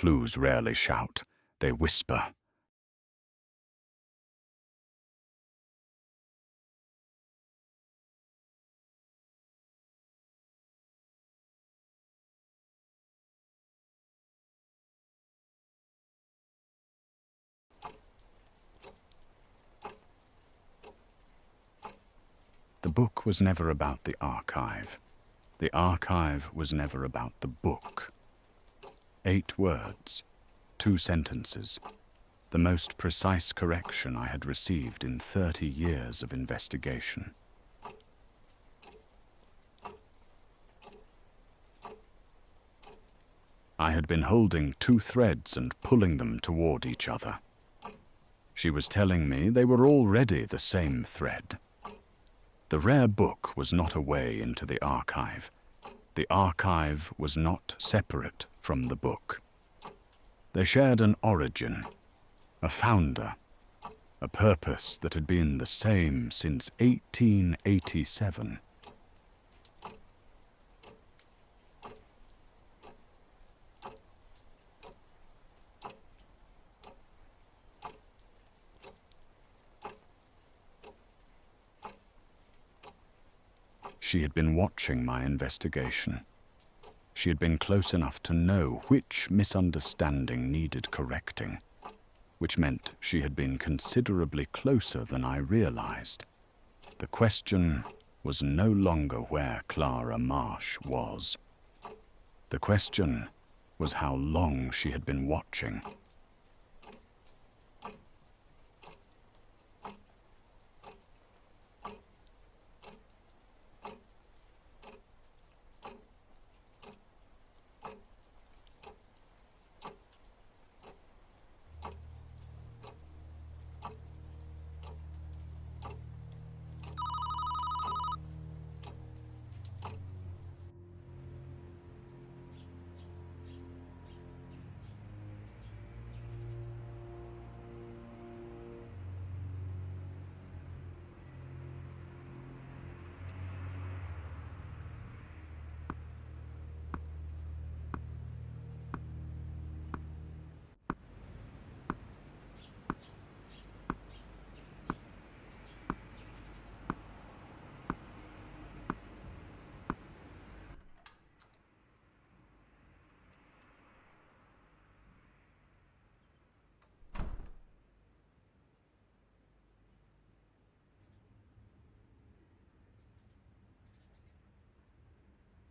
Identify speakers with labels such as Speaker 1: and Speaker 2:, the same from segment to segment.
Speaker 1: clues rarely shout, they whisper. The book was never about the archive. The archive was never about the book. 8 words, 2 sentences, the most precise correction I had received in 30 years of investigation. I had been holding 2 threads and pulling them toward each other. She was telling me they were already the same thread. The rare book was not a way into the archive. The archive was not separate from the book. They shared an origin, a founder, a purpose that had been the same since 1887. She had been watching my investigation. She had been close enough to know which misunderstanding needed correcting, which meant she had been considerably closer than I realized. The question was no longer where Clara Marsh was. The question was how long she had been watching.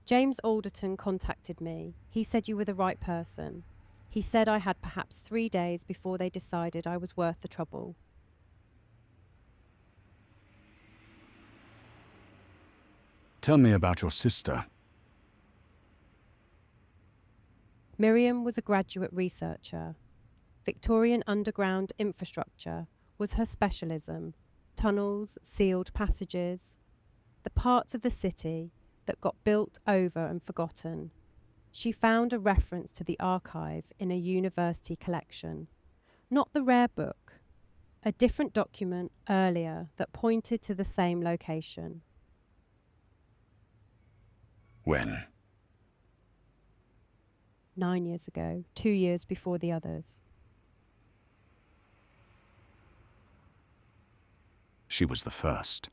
Speaker 2: James Alderton contacted me. He said you were the right person. He said I had perhaps 3 days before they decided I was worth the trouble.
Speaker 1: Tell me about your sister.
Speaker 2: Miriam was a graduate researcher. Victorian underground infrastructure was her specialism. Tunnels, sealed passages, the parts of the city that got built over and forgotten. She found a reference to the archive in a university collection. Not the rare book, a different document earlier that pointed to the same location.
Speaker 1: When?
Speaker 2: 9 years ago, 2 years before the others.
Speaker 1: She was the first.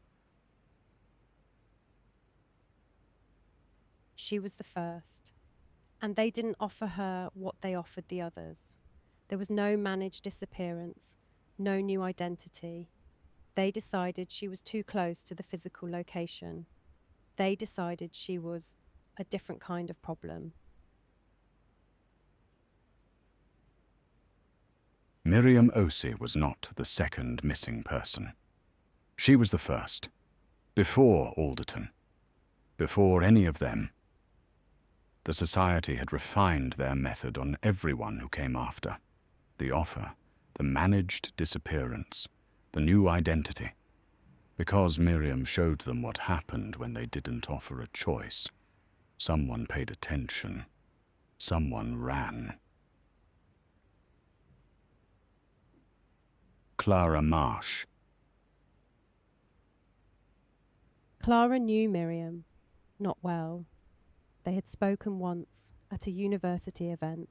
Speaker 2: She was the first, and they didn't offer her what they offered the others. There was no managed disappearance, no new identity. They decided she was too close to the physical location. They decided she was a different kind of problem.
Speaker 1: Miriam Osei was not the second missing person. She was the first, before Alderton, before any of them. The society had refined their method on everyone who came after. The offer, the managed disappearance, the new identity. Because Miriam showed them what happened when they didn't offer a choice. Someone paid attention. Someone ran. Clara Marsh.
Speaker 2: Clara knew Miriam, not well. They had spoken once at a university event,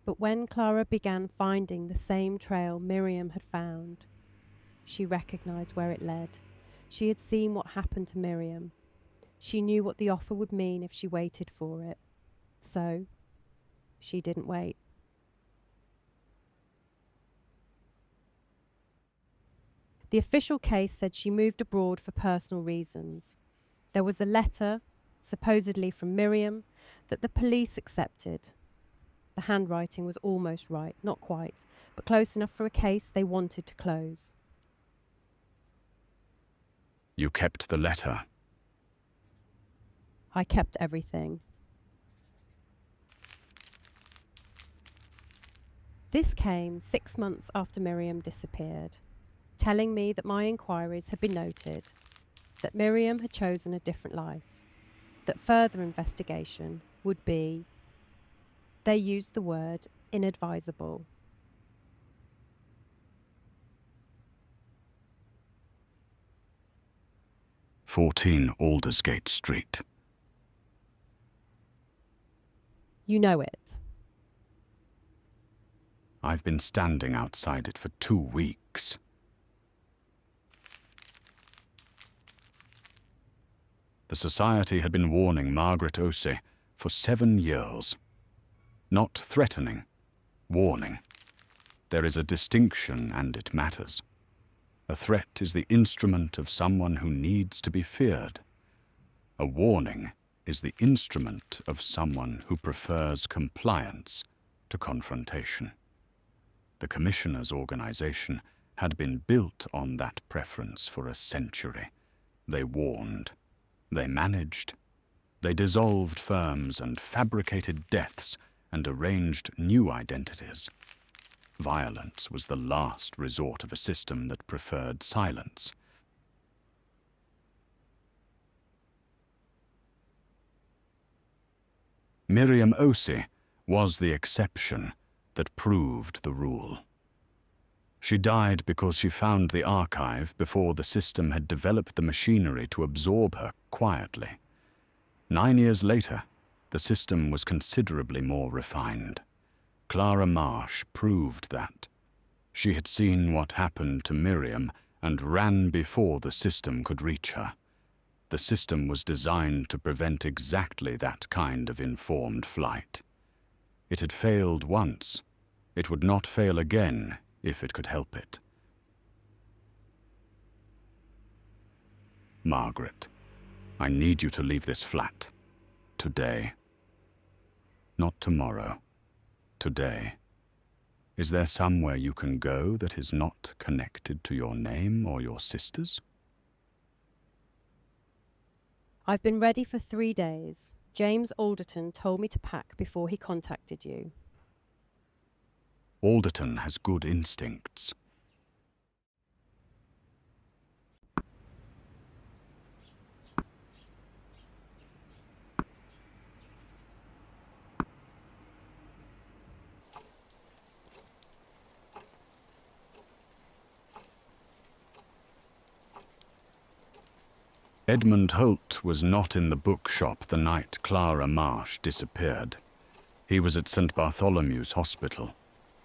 Speaker 2: But when Clara began finding the same trail Miriam had found, she recognized where it led. She had seen what happened to Miriam. She knew what the offer would mean if she waited for it. So, she didn't wait. The official case said she moved abroad for personal reasons. There was a letter, supposedly from Miriam, that the police accepted. The handwriting was almost right, not quite, but close enough for a case they wanted to close.
Speaker 1: You kept the letter.
Speaker 2: I kept everything. This came 6 months after Miriam disappeared, telling me that my inquiries had been noted, that Miriam had chosen a different life, that further investigation would be, they used the word inadvisable.
Speaker 1: "14 Aldersgate Street."
Speaker 2: You know it.
Speaker 1: I've been standing outside it for 2 weeks. The Society had been warning Margaret Osei for 7 years. Not threatening, warning. There is a distinction, and it matters. A threat is the instrument of someone who needs to be feared. A warning is the instrument of someone who prefers compliance to confrontation. The Commissioners' organization had been built on that preference for a century. They warned. They managed. They dissolved firms and fabricated deaths and arranged new identities. Violence was the last resort of a system that preferred silence. Miriam Osei was the exception that proved the rule. She died because she found the archive before the system had developed the machinery to absorb her quietly. 9 years later, the system was considerably more refined. Clara Marsh proved that. She had seen what happened to Miriam and ran before the system could reach her. The system was designed to prevent exactly that kind of informed flight. It had failed once. It would not fail again if it could help it. Margaret, I need you to leave this flat. Today. Not tomorrow. Today. Is there somewhere you can go that is not connected to your name or your sister's?
Speaker 2: I've been ready for 3 days. James Alderton told me to pack before he contacted you.
Speaker 1: Alderton has good instincts. Edmund Holt was not in the bookshop the night Clara Marsh disappeared. He was at St. Bartholomew's Hospital,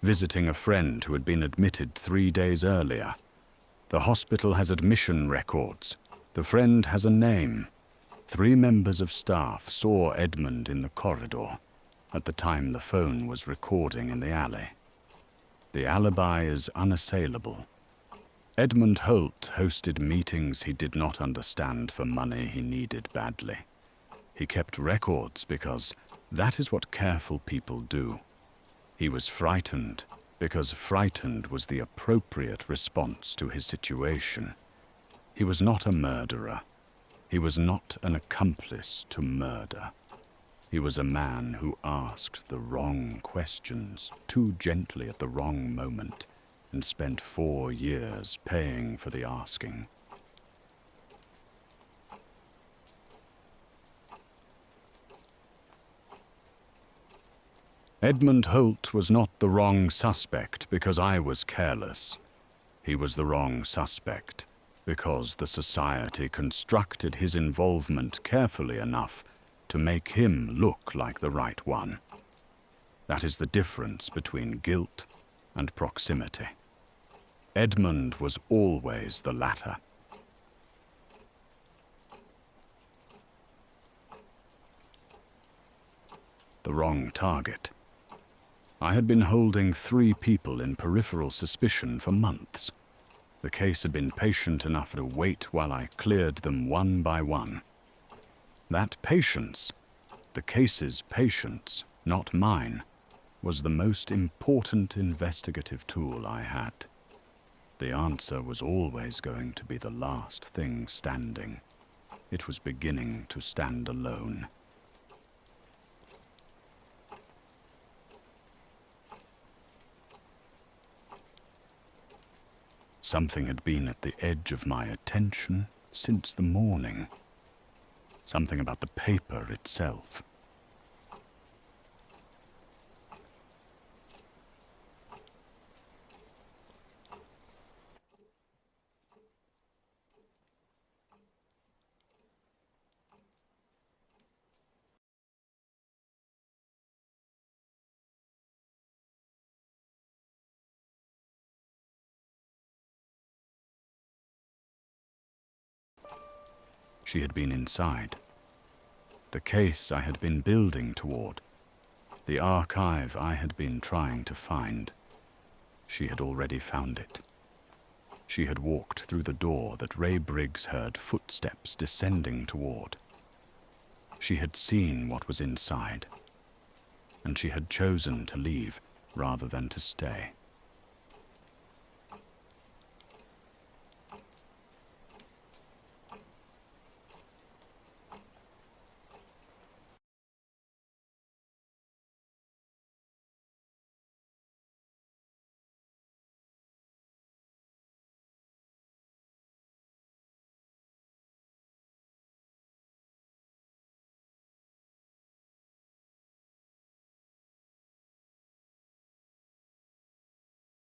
Speaker 1: visiting a friend who had been admitted 3 days earlier. The hospital has admission records. The friend has a name. 3 members of staff saw Edmund in the corridor at the time the phone was recording in the alley. The alibi is unassailable. Edmund Holt hosted meetings he did not understand for money he needed badly. He kept records because that is what careful people do. He was frightened because frightened was the appropriate response to his situation. He was not a murderer. He was not an accomplice to murder. He was a man who asked the wrong questions too gently at the wrong moment and spent 4 years paying for the asking. Edmund Holt was not the wrong suspect because I was careless. He was the wrong suspect because the society constructed his involvement carefully enough to make him look like the right one. That is the difference between guilt and proximity. Edmund was always the latter. The wrong target. I had been holding 3 people in peripheral suspicion for months. The case had been patient enough to wait while I cleared them one by one. That patience, the case's patience, not mine, was the most important investigative tool I had. The answer was always going to be the last thing standing. It was beginning to stand alone. Something had been at the edge of my attention since the morning. Something about the paper itself. She had been inside. The case I had been building toward. The archive I had been trying to find. She had already found it. She had walked through the door that Ray Briggs heard footsteps descending toward. She had seen what was inside, and she had chosen to leave rather than to stay.